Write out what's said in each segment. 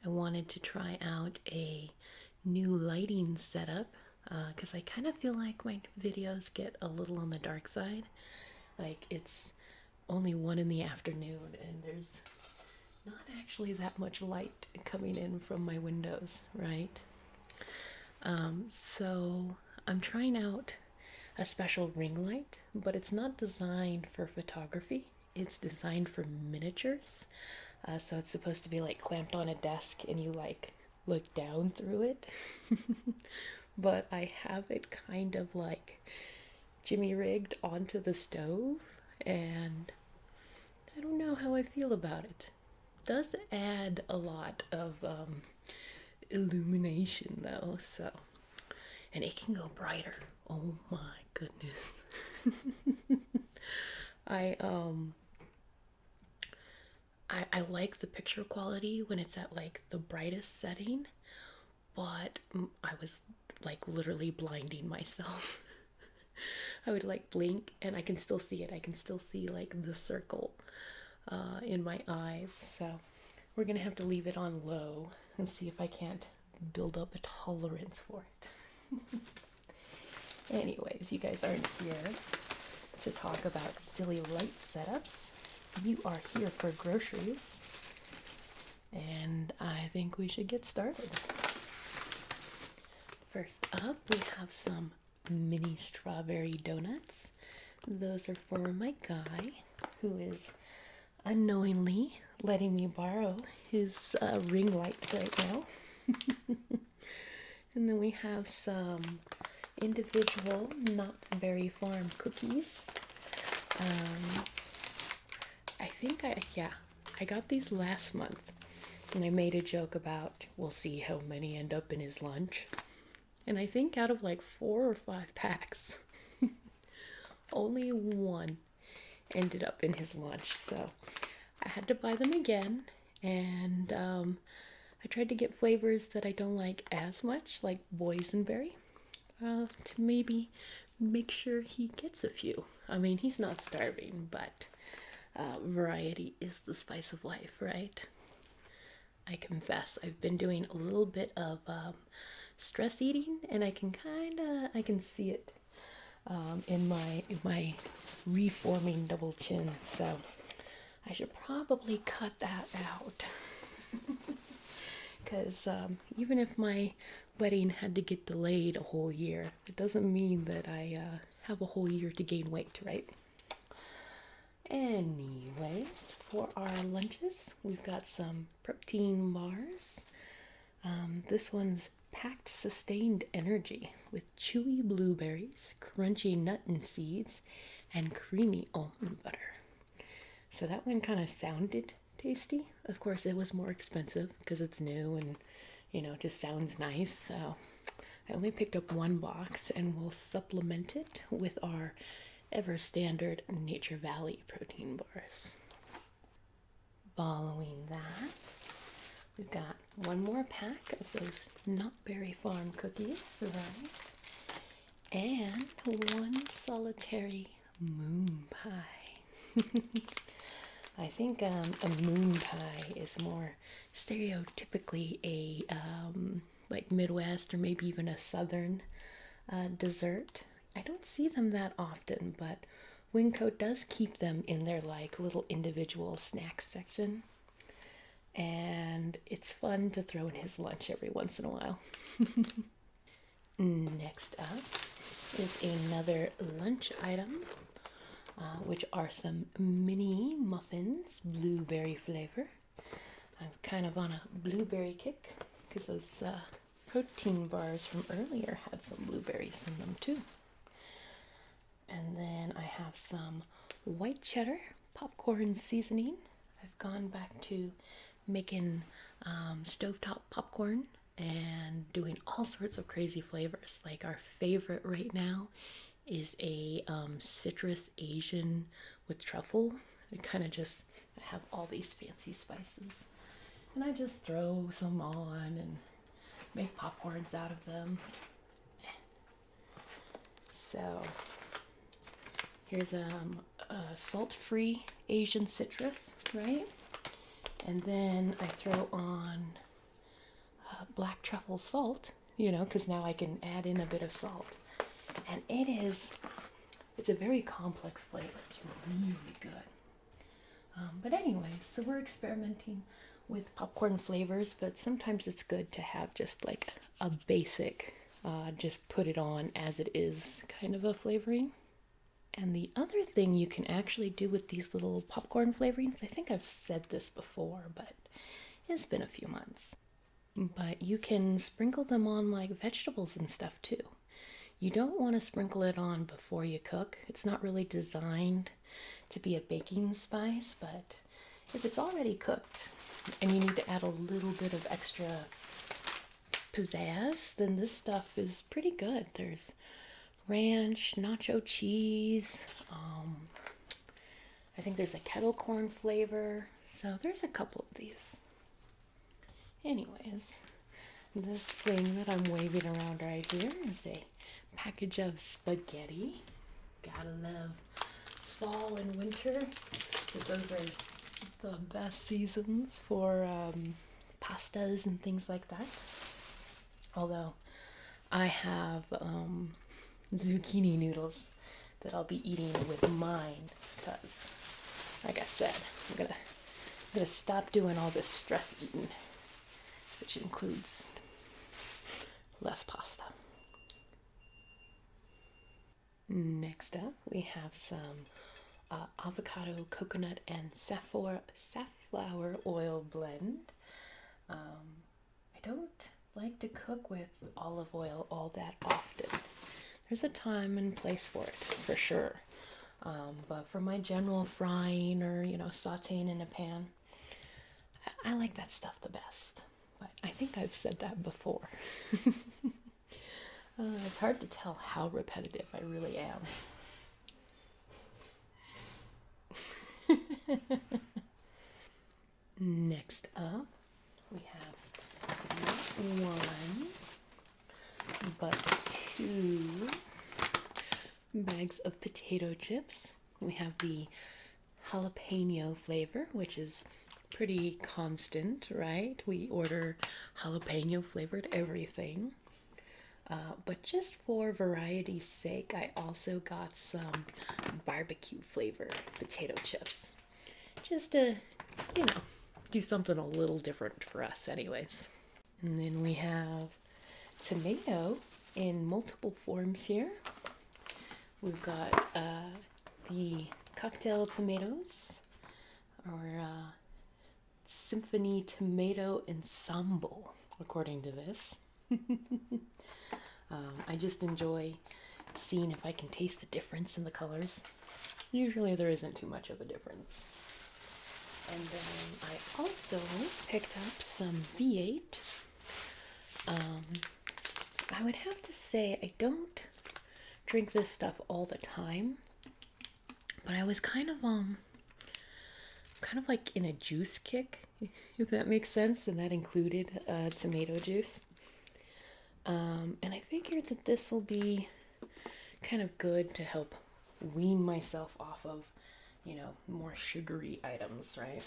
I wanted to try out a new lighting setup because I kind of feel like my videos get a little on the dark side. Like it's only 1 in the afternoon and there's not actually that much light coming in from my windows, right? So I'm trying out a special ring light, but it's not designed for photography. It's designed for miniatures. So it's supposed to be like clamped on a desk and you like look down through it. But I have it kind of like jimmy rigged onto the stove, and I don't know how I feel about it. Does add a lot of illumination though, so, and it can go brighter. Oh my goodness. I um I like the picture quality when it's at like the brightest setting, but I was like literally blinding myself. I would like blink and I can still see it. I can still see like the circle in my eyes. So we're gonna have to leave it on low and see if I can't build up a tolerance for it. Anyways, you guys aren't here to talk about silly light setups. You are here for groceries, and I think we should get started. First up, we have some mini strawberry donuts. Those are for my guy, who is unknowingly letting me borrow his ring light right now. And then we have some individual Not Berry Farm cookies. I got these last month, and I made a joke about we'll see how many end up in his lunch. And I think out of like 4 or 5 packs, only 1 ended up in his lunch. So I had to buy them again, and I tried to get flavors that I don't like as much, like boysenberry, to maybe make sure he gets a few. I mean, he's not starving, but variety is the spice of life, right? I confess, I've been doing a little bit of stress eating, and I can see it in my reforming double chin. So I should probably cut that out. Because even if my wedding had to get delayed a whole year, it doesn't mean that I have a whole year to gain weight, right? Anyways, for our lunches, we've got some protein bars. This one's packed sustained energy with chewy blueberries, crunchy nut and seeds, and creamy almond butter. So that one kind of sounded tasty. Of course, it was more expensive because it's new and, just sounds nice. So I only picked up 1 box, and we'll supplement it with our ever standard Nature Valley protein bars. Following that, we've got 1 more pack of those Not Berry Farm cookies, right? And 1 solitary moon pie. I think a moon pie is more stereotypically a like Midwest or maybe even a Southern dessert. I don't see them that often, but Winco does keep them in their like little individual snack section. And it's fun to throw in his lunch every once in a while. Next up is another lunch item, which are some mini muffins, blueberry flavor. I'm kind of on a blueberry kick because those protein bars from earlier had some blueberries in them too. And then I have some white cheddar popcorn seasoning. I've gone back to making stovetop popcorn and doing all sorts of crazy flavors. Like our favorite right now is a citrus Asian with truffle. It kind of just, I have all these fancy spices, and I just throw some on and make popcorns out of them. So here's a salt-free Asian citrus, right? And then I throw on black truffle salt, because now I can add in a bit of salt. And it's a very complex flavor. It's really good. But anyway, so we're experimenting with popcorn flavors, but sometimes it's good to have just like a basic, just put it on as it is kind of a flavoring. And the other thing you can actually do with these little popcorn flavorings, I think I've said this before, but it's been a few months. But you can sprinkle them on like vegetables and stuff too. You don't want to sprinkle it on before you cook. It's not really designed to be a baking spice, but if it's already cooked and you need to add a little bit of extra pizzazz, then this stuff is pretty good. There's ranch, nacho cheese, I think there's a kettle corn flavor, so there's a couple of these. Anyways, this thing that I'm waving around right here is a package of spaghetti. Gotta love fall and winter, because those are the best seasons for pastas and things like that. Although I have zucchini noodles that I'll be eating with mine, because like I said, I'm gonna stop doing all this stress eating, which includes less pasta. Next up, we have some avocado, coconut, and safflower oil blend. I don't like to cook with olive oil all that often. There's a time and place for it, for sure. But for my general frying or, sauteing in a pan, I like that stuff the best. But I think I've said that before. It's hard to tell how repetitive I really am. Next up, we have not one, but 2 bags of potato chips. We have the jalapeno flavor, which is pretty constant, right? We order jalapeno flavored everything. But just for variety's sake, I also got some barbecue flavor potato chips. Just to, do something a little different for us anyways. And then we have tomato in multiple forms here. We've got the cocktail tomatoes, or symphony tomato ensemble, according to this. I just enjoy seeing if I can taste the difference in the colors. Usually there isn't too much of a difference. And then I also picked up some V8. I would have to say I don't drink this stuff all the time, but I was kind of like in a juice kick, if that makes sense, and that included tomato juice. And I figured that this will be kind of good to help wean myself off of, more sugary items, right?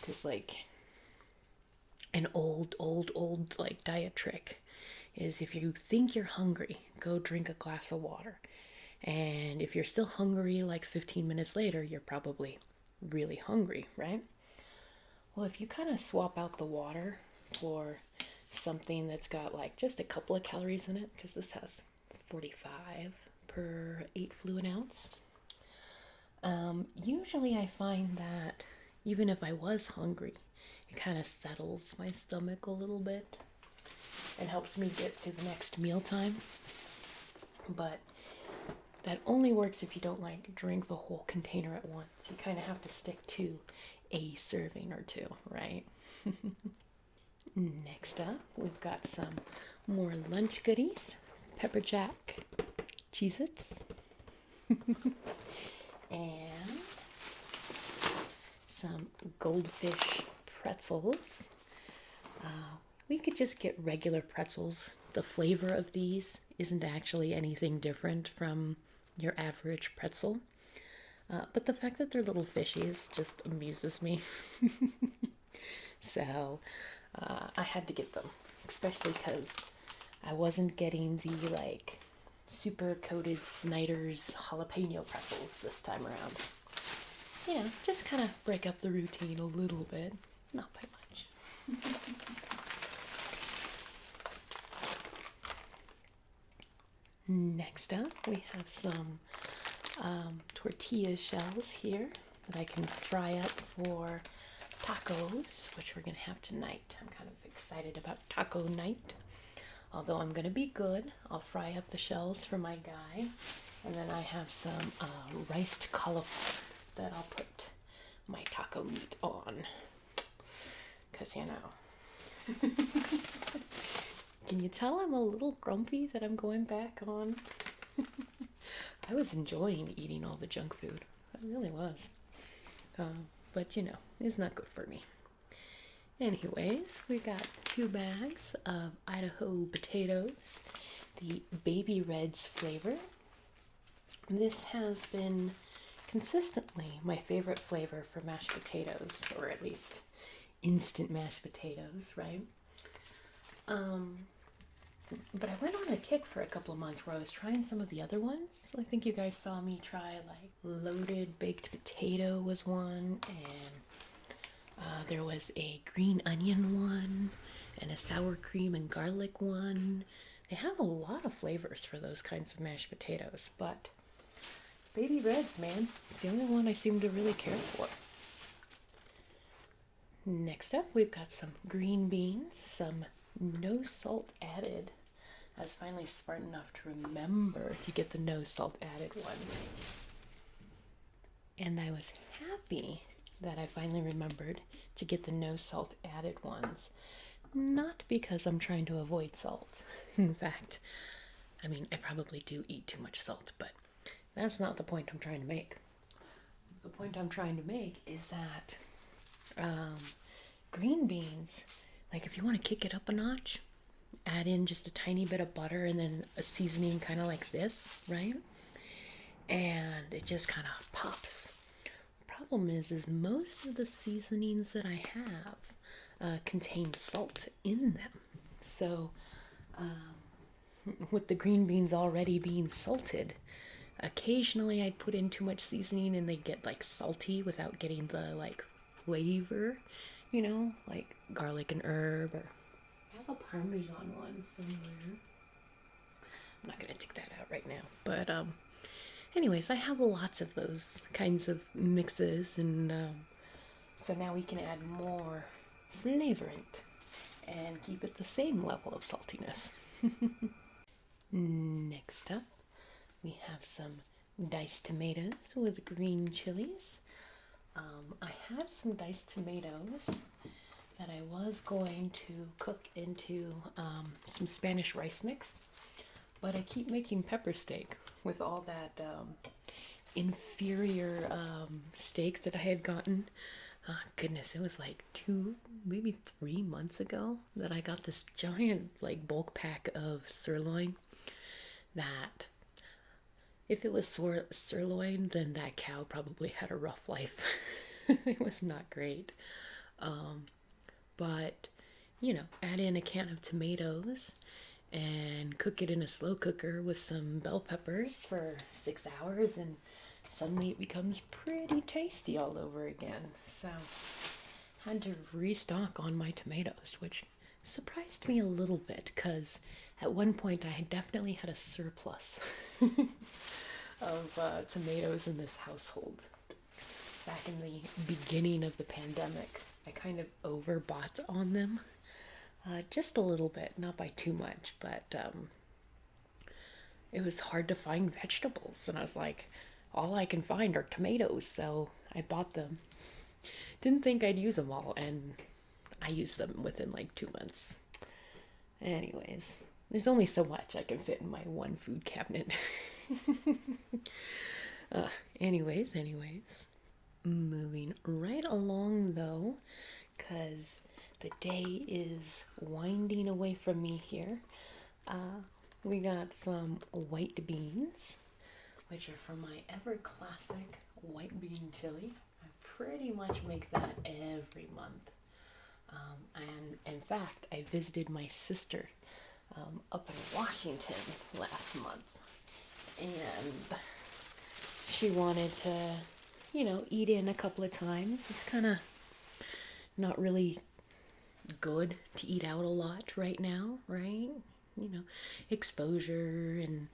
Because like an old like diet trick is, if you think you're hungry, go drink a glass of water. And if you're still hungry like 15 minutes later, you're probably really hungry, right? Well, if you kind of swap out the water for something that's got like just a couple of calories in it, because this has 45 per 8 fluid ounce. Usually I find that even if I was hungry, it kind of settles my stomach a little bit and helps me get to the next mealtime. But that only works if you don't like drink the whole container at once. You kind of have to stick to a serving or two, right? Next up, we've got some more lunch goodies. Pepper Jack Cheez-Its. And some Goldfish Pretzels. We could just get regular pretzels. The flavor of these isn't actually anything different from your average pretzel. But the fact that they're little fishies just amuses me. So I had to get them, especially because I wasn't getting the like super coated Snyder's jalapeno pretzels this time around. You know, just kind of break up the routine a little bit, not by much. Next up, we have some tortilla shells here that I can fry up for tacos, which we're going to have tonight. I'm kind of excited about taco night. Although I'm going to be good, I'll fry up the shells for my guy. And then I have some riced cauliflower that I'll put my taco meat on. Because, you know. Can you tell I'm a little grumpy that I'm going back on? I was enjoying eating all the junk food. I really was. But, you know, it's not good for me. Anyways, we got 2 bags of Idaho Potatoes, the Baby Reds flavor. This has been consistently my favorite flavor for mashed potatoes, or at least instant mashed potatoes, right? But I went on a kick for a couple of months where I was trying some of the other ones. I think you guys saw me try like loaded baked potato was one, and there was a green onion one, and a sour cream and garlic one. They have a lot of flavors for those kinds of mashed potatoes, but Baby Reds, man, it's the only one I seem to really care for. Next up, we've got some green beans, some no salt added. I was finally smart enough to remember to get the no salt added one. And I was happy that I finally remembered to get the no salt added ones. Not because I'm trying to avoid salt. In fact, I mean, I probably do eat too much salt, but that's not the point I'm trying to make. The point I'm trying to make is that green beans, like if you want to kick it up a notch, add in just a tiny bit of butter and then a seasoning kind of like this, right? And it just kind of pops. Problem is most of the seasonings that I have contain salt in them. So with the green beans already being salted, occasionally I'd put in too much seasoning and they get like salty without getting the like flavor, you know, like garlic and herb. Or I have a Parmesan one somewhere. I'm not gonna take that out right now, but anyways, I have lots of those kinds of mixes, and so now we can add more flavorant and keep it the same level of saltiness. Next up, we have some diced tomatoes with green chilies. I had some diced tomatoes that I was going to cook into some Spanish rice mix, but I keep making pepper steak with all that inferior steak that I had gotten. Goodness, it was like 2, maybe 3 months ago that I got this giant like bulk pack of sirloin that if it was sirloin, then that cow probably had a rough life. It was not great. But, you know, add in a can of tomatoes and cook it in a slow cooker with some bell peppers for 6 hours, and suddenly it becomes pretty tasty all over again. So, had to restock on my tomatoes, which surprised me a little bit because at one point I had definitely had a surplus of tomatoes in this household. Back in the beginning of the pandemic, I kind of overbought on them. Just a little bit, not by too much, but it was hard to find vegetables. And I was like, all I can find are tomatoes, so I bought them. Didn't think I'd use them all, and I used them within like 2 months. Anyways, there's only so much I can fit in my one food cabinet. Anyways. Moving right along though, because the day is winding away from me here. We got some white beans, which are from my ever classic white bean chili. I pretty much make that every month. And in fact, I visited my sister up in Washington last month, and she wanted to, eat in a couple of times. It's kind of not really good to eat out a lot right now, right? Exposure and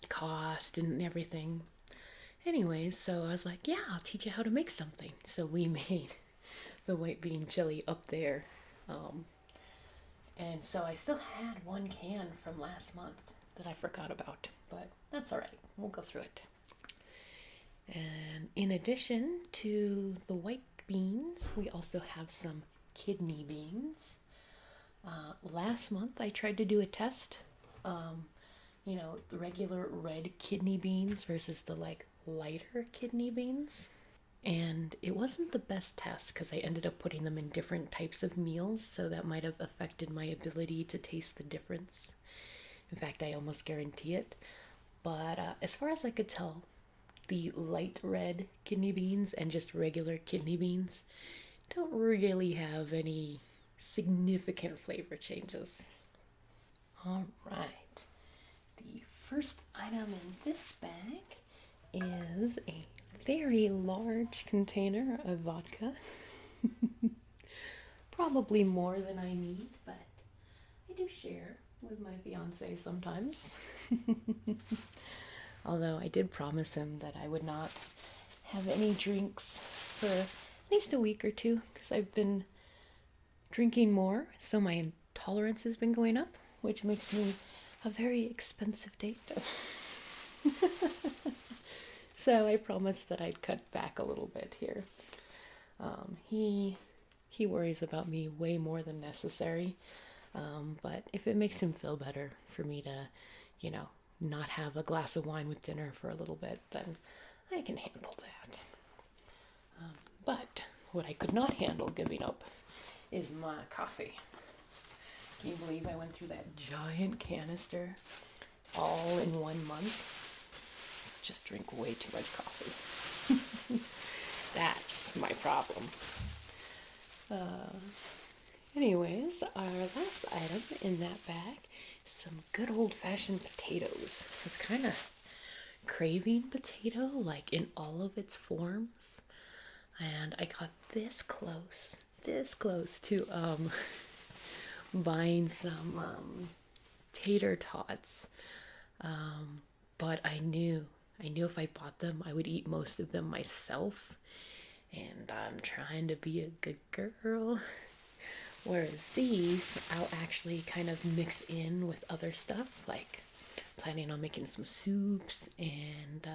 cost and everything. Anyways, so I was like, yeah, I'll teach you how to make something. So we made the white bean chili up there. And so I still had one can from last month that I forgot about, but that's all right. We'll go through it. And in addition to the white beans, we also have some kidney beans. Last month I tried to do a test, the regular red kidney beans versus the lighter kidney beans. And it wasn't the best test because I ended up putting them in different types of meals, so that might have affected my ability to taste the difference. In fact, I almost guarantee it. But as far as I could tell, the light red kidney beans and just regular kidney beans don't really have any significant flavor changes. All right. The first item in this bag is a very large container of vodka. Probably more than I need, but I do share with my fiance sometimes. Although I did promise him that I would not have any drinks for at least a week or two, because I've been drinking more, so my intolerance has been going up, which makes me a very expensive date. So I promised that I'd cut back a little bit here. He worries about me way more than necessary, but if it makes him feel better for me to, not have a glass of wine with dinner for a little bit, then I can handle that. But what I could not handle giving up is my coffee. Can you believe I went through that giant canister all in 1 month? Just drink way too much coffee. That's my problem. Anyways, our last item in that bag is some good old-fashioned potatoes. I was kind of craving potato, in all of its forms. And I got this close to buying some tater tots. But I knew if I bought them, I would eat most of them myself. And I'm trying to be a good girl. Whereas these, I'll actually kind of mix in with other stuff, like planning on making some soups and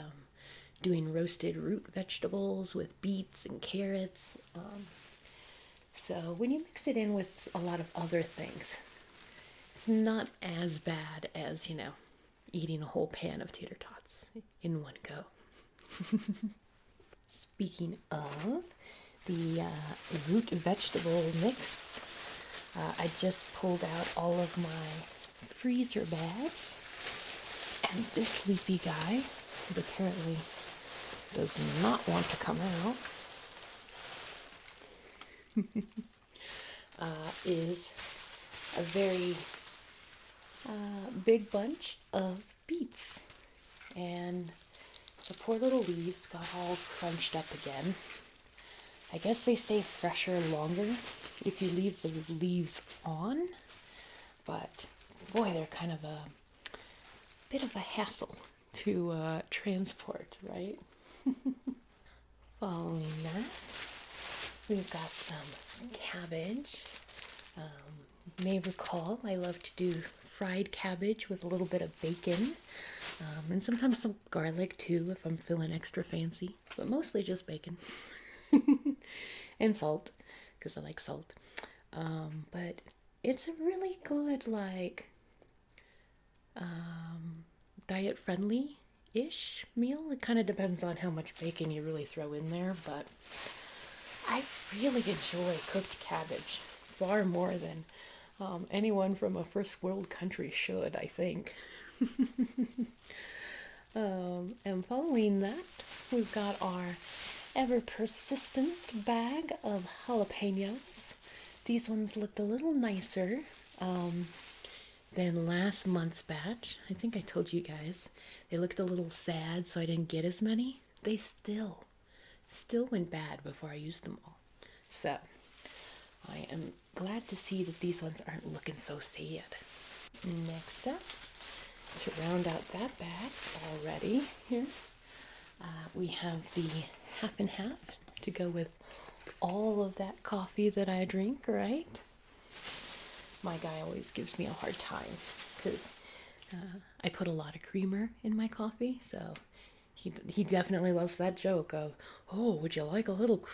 doing roasted root vegetables with beets and carrots. So when you mix it in with a lot of other things, it's not as bad as, eating a whole pan of tater tots in one go. Speaking of the root vegetable mix, I just pulled out all of my freezer bags, and this leafy guy, that apparently does not want to come out, is a very big bunch of beets, and the poor little leaves got all crunched up again. I guess they stay fresher longer if you leave the leaves on, but boy, they're kind of a bit of a hassle to transport, right? Following that, we've got some cabbage. You may recall I love to do fried cabbage with a little bit of bacon, and sometimes some garlic too if I'm feeling extra fancy, but mostly just bacon. And salt, because I like salt. But it's a really good, diet-friendly-ish meal. It kind of depends on how much bacon you really throw in there, but I really enjoy cooked cabbage far more than anyone from a first world country should, I think. And following that, we've got our ever persistent bag of jalapenos. These ones looked a little nicer than last month's batch. I think I told you guys. They looked a little sad, so I didn't get as many. They still went bad before I used them all. So, I am glad to see that these ones aren't looking so sad. Next up, to round out that bag already here, we have the half and half to go with all of that coffee that I drink, right? My guy always gives me a hard time because I put a lot of creamer in my coffee, so he definitely loves that joke of, oh, would you like a little,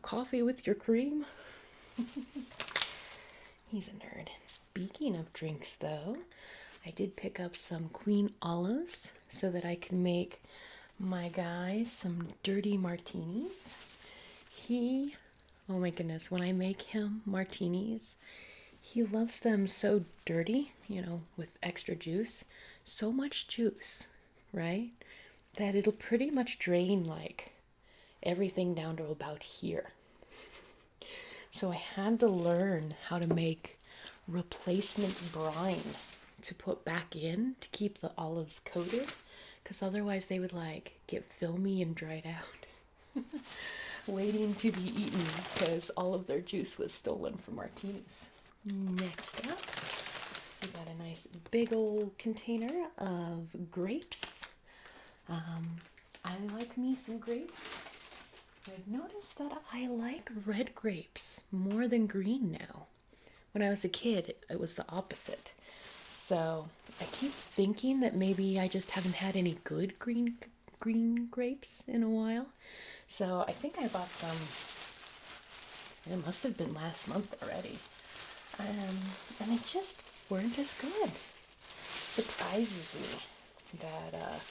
coffee with your cream? He's a nerd. Speaking of drinks, though, I did pick up some Queen Olives so that I can make my guy some dirty martinis. Oh my goodness, when I make him martinis, he loves them so dirty, with extra juice. So much juice, right? That it'll pretty much drain like everything down to about here. So I had to learn how to make replacement brine to put back in to keep the olives coated, because otherwise they would get filmy and dried out, waiting to be eaten because all of their juice was stolen from martinis. Next up, we got a nice big old container of grapes. I like me some grapes. I've noticed that I like red grapes more than green now. When I was a kid, it was the opposite. So I keep thinking that maybe I just haven't had any good green grapes in a while. So I think I bought some. It must have been last month already. And they just weren't as good. Surprises me that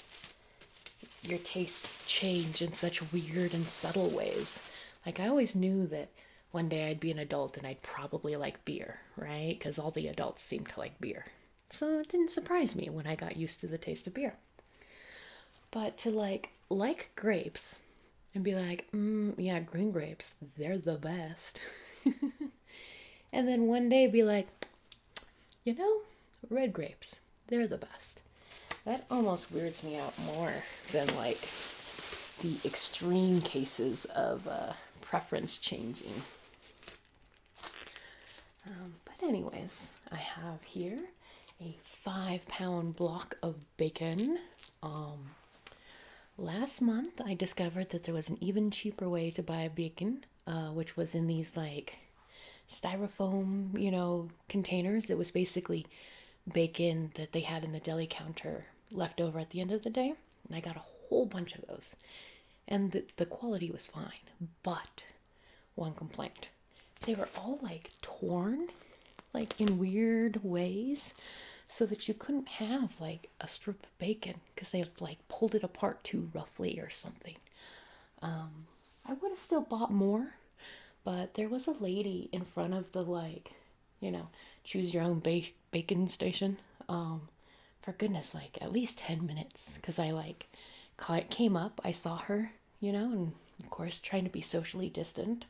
your tastes change in such weird and subtle ways. I always knew that one day I'd be an adult and I'd probably like beer, right? Because all the adults seem to like beer. So it didn't surprise me when I got used to the taste of beer. But to like grapes and be like, yeah, green grapes, they're the best. And then one day be like, red grapes, they're the best. That almost weirds me out more than the extreme cases of preference changing. But anyways, I have here a 5-pound block of bacon. Last month I discovered that there was an even cheaper way to buy bacon, which was in these styrofoam, containers. It was basically bacon that they had in the deli counter left over at the end of the day. And I got a whole bunch of those. And the quality was fine. But one complaint. They were all torn, in weird ways, so that you couldn't have a strip of bacon because they pulled it apart too roughly or something. I would have still bought more, but there was a lady in front of the choose your own bacon station. For goodness, at least 10 minutes, because I came up, I saw her, and of course trying to be socially distant.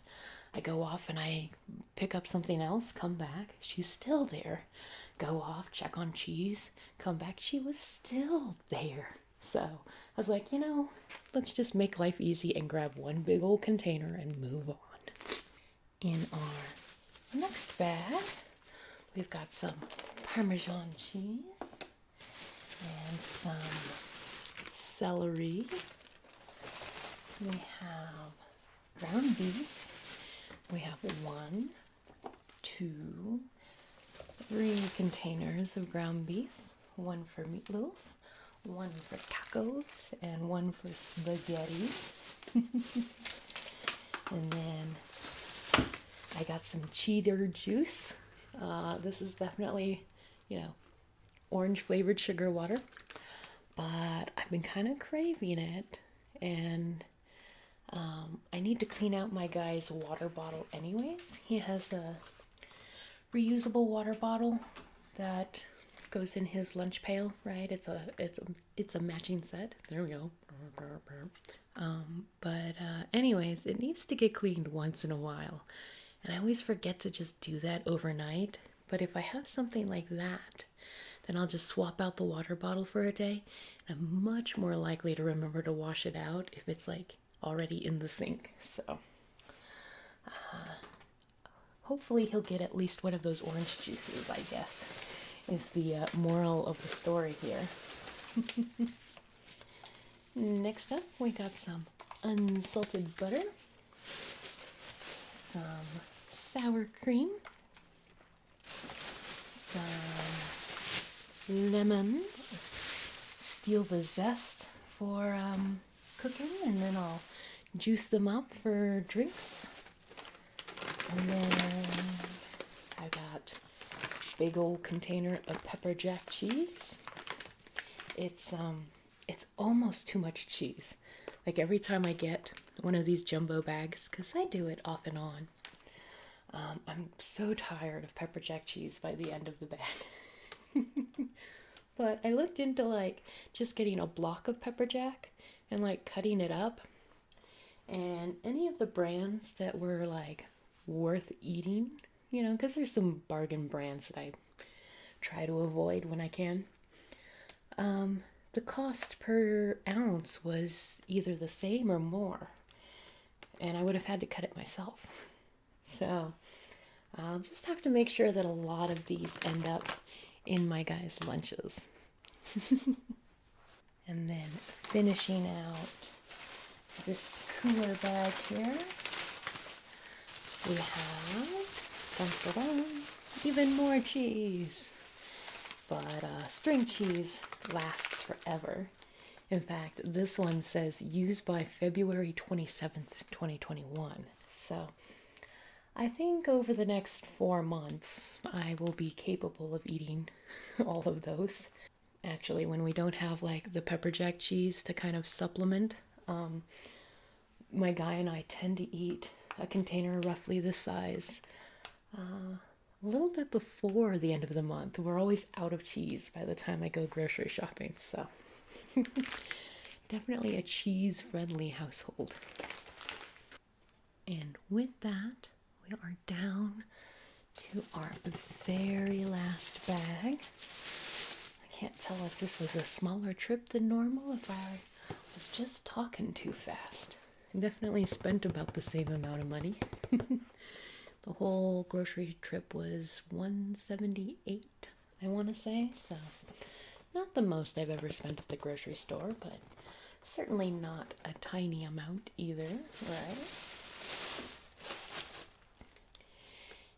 I go off and I pick up something else, come back, she's still there. Go off, check on cheese, come back, she was still there. So I was like, let's just make life easy and grab one big old container and move on. In our next bag, we've got some Parmesan cheese and some celery. We have ground beef. We have 1, 2, 3 containers of ground beef. 1 for meatloaf, 1 for tacos, and 1 for spaghetti. And then I got some cheddar juice. This is definitely, orange flavored sugar water, but I've been kind of craving it, and I need to clean out my guy's water bottle anyways. He has a reusable water bottle that goes in his lunch pail, right? It's a matching set. There we go. But anyways, it needs to get cleaned once in a while. And I always forget to just do that overnight. But if I have something like that, then I'll just swap out the water bottle for a day. And I'm much more likely to remember to wash it out if it's like already in the sink. So hopefully he'll get at least one of those orange juices, I guess, is the moral of the story here. Next up, we got some unsalted butter, some sour cream, some lemons, steal the zest for cooking, and then I'll juice them up for drinks. And then I got a big old container of pepper jack cheese. It's almost too much cheese. Like every time I get one of these jumbo bags, because I do it off and on, I'm so tired of pepper jack cheese by the end of the bag. But I looked into like just getting a block of pepper jack and like cutting it up. And any of the brands that were like worth eating, you know, because there's some bargain brands that I try to avoid when I can. The cost per ounce was either the same or more, and I would have had to cut it myself. So I'll just have to make sure that a lot of these end up in my guys' lunches. And then finishing out this cooler bag here, we have dun, dun, dun, even more cheese. But string cheese lasts forever. In fact, this one says used by February 27th, 2021. So I think over the next 4 months, I will be capable of eating all of those. Actually, when we don't have like the pepper jack cheese to kind of supplement, my guy and I tend to eat a container roughly this size a little bit before the end of the month. We're always out of cheese by the time I go grocery shopping, so definitely a cheese-friendly household. And with that, we are down to our very last bag. I can't tell if this was a smaller trip than normal, if I was just talking too fast. I definitely spent about the same amount of money. The whole grocery trip was $178, I want to say, so not the most I've ever spent at the grocery store, but certainly not a tiny amount either, right?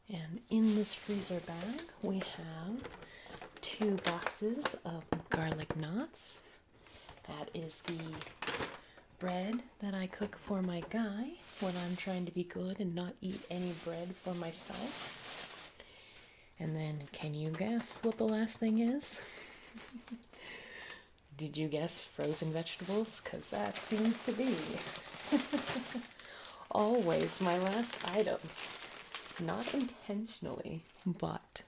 And in this freezer bag, we have 2 boxes of garlic knots. That is the bread that I cook for my guy when I'm trying to be good and not eat any bread for myself. And then, can you guess what the last thing is? Did you guess frozen vegetables? Because that seems to be always my last item. Not intentionally, but,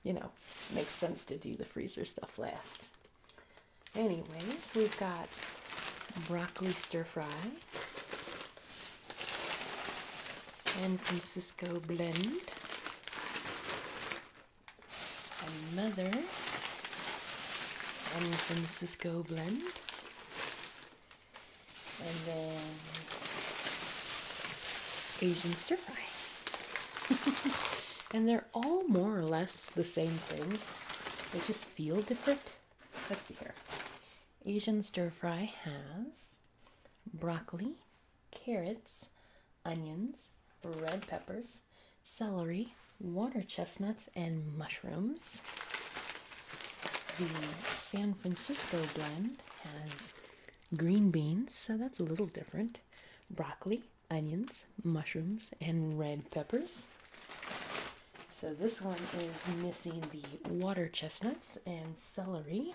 you know, makes sense to do the freezer stuff last. Anyways, we've got broccoli stir fry, San Francisco blend, another San Francisco blend, and then Asian stir fry. And they're all more or less the same thing. They just feel different. Let's see here. Asian stir fry has broccoli, carrots, onions, red peppers, celery, water chestnuts, and mushrooms. The San Francisco blend has green beans, so that's a little different, broccoli, onions, mushrooms, and red peppers. So this one is missing the water chestnuts and celery.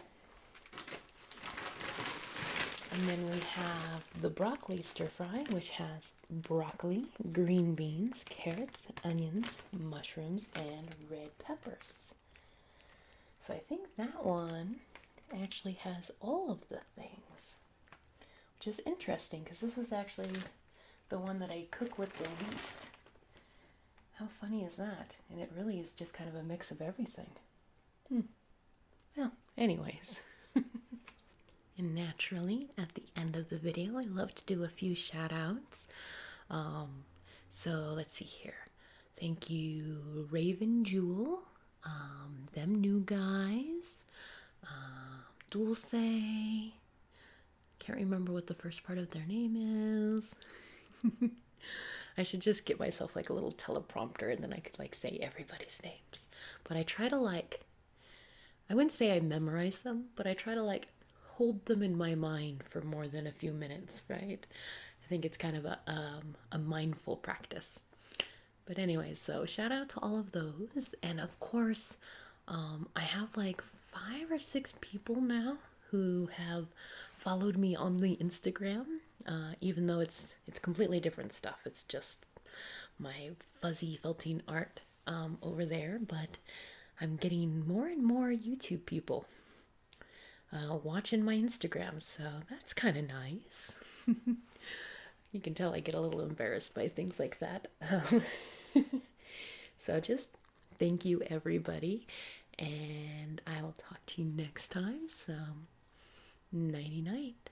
And then we have the broccoli stir fry, which has broccoli, green beans, carrots, onions, mushrooms, and red peppers. So I think that one actually has all of the things, which is interesting because this is actually the one that I cook with the least. How funny is that? And it really is just kind of a mix of everything. Well, anyways. And naturally, at the end of the video, I love to do a few shout outs. So let's see here. Thank you, Raven Jewel, them new guys, Dulce. Can't remember what the first part of their name is. I should just get myself like a little teleprompter and then I could like say everybody's names. But I try to I wouldn't say I memorize them, but I try to hold them in my mind for more than a few minutes, right? I think it's kind of a mindful practice. But anyways, so shout out to all of those. And of course, I have like 5 or 6 people now who have followed me on the Instagram, even though it's completely different stuff. It's just my fuzzy felting art over there, but I'm getting more and more YouTube people watching my Instagram, so that's kind of nice. You can tell I get a little embarrassed by things like that. So just thank you, everybody, and I will talk to you next time. So, nighty night.